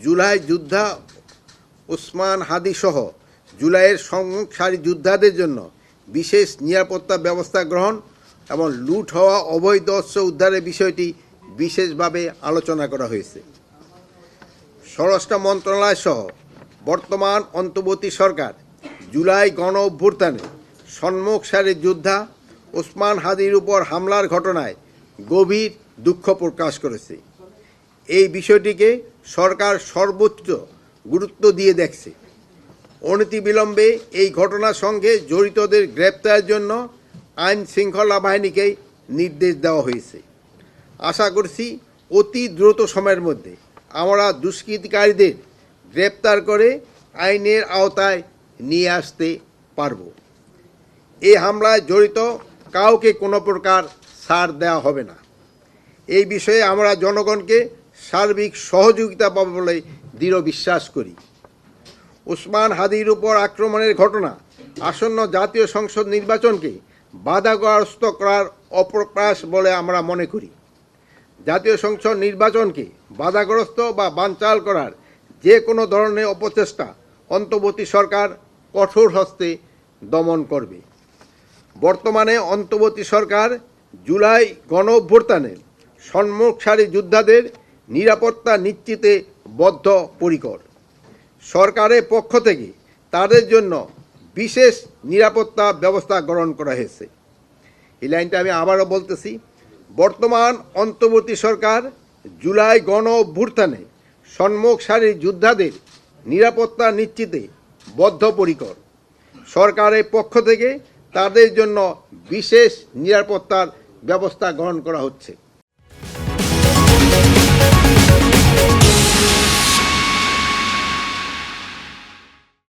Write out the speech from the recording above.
জুলাই যোদ্ধা ওসমান হাদি সহ জুলাইয়ের সম্মুখ সারি যোদ্ধাদের জন্য বিশেষ নিরাপত্তা ব্যবস্থা গ্রহণ এবং লুট হওয়া অবৈধ অস্ত্র উদ্ধারের বিষয়টি বিশেষভাবে আলোচনা করা হয়েছে। স্বরাষ্ট্র মন্ত্রণালয় সহ বর্তমান অন্তর্বর্তী সরকার জুলাই গণ অভ্যুত্থানে সম্মুখ সারির যোদ্ধা ওসমান হাদির উপর হামলার ঘটনায় গভীর দুঃখ প্রকাশ করেছে। এই বিষয়টিকে সরকার সর্বোচ্চ গুরুত্ব দিয়ে দেখছে। অনতিবিলম্বে এই ঘটনার সঙ্গে জড়িতদের গ্রেপ্তারের জন্য আইন শৃঙ্খলা বাহিনীকে নির্দেশ দেওয়া হয়েছে। আশা করছি অতি দ্রুত সময়ের মধ্যে আমরা দুষ্কৃতিকারীদের গ্রেপ্তার করে আইনের আওতায় নিয়ে আসতে পারব। এই হামলায় জড়িত কাউকে কোনো প্রকার ছাড় দেওয়া হবে না। এই বিষয়ে আমরা জনগণকে সার্বিক সহযোগিতা পাবো বলে দৃঢ় বিশ্বাস করি। ওসমান হাদির উপর আক্রমণের ঘটনা আসন্ন জাতীয় সংসদ নির্বাচনকে বাধাগ্রস্ত করার অপপ্রয়াস বলে আমরা মনে করি। জাতীয় সংসদ নির্বাচনকে বাধাগ্রস্ত বা বানচাল করার যে কোনো ধরনের অপচেষ্টা অন্তর্বর্তী সরকার কঠোর হস্তে দমন করবে। বর্তমানে অন্তর্বর্তী সরকার জুলাই গণ অভ্যুত্থানে সম্মুখ সারি যোদ্ধাদের নিরাপত্তা নিশ্চিতে বদ্ধপরিকর। সরকারের পক্ষ থেকে তাদের জন্য বিশেষ নিরাপত্তা ব্যবস্থা গ্রহণ করা হয়েছে। এই লাইনটা আমি আবারও বলতেছি, বর্তমান অন্তর্বর্তী সরকার জুলাই গণ অভ্যুত্থানে সম্মুখ সারির যোদ্ধাদের নিরাপত্তা নিশ্চিতে বদ্ধপরিকর। সরকারের পক্ষ থেকে তাদের জন্য বিশেষ নিরাপত্তার ব্যবস্থা গ্রহণ করা হচ্ছে।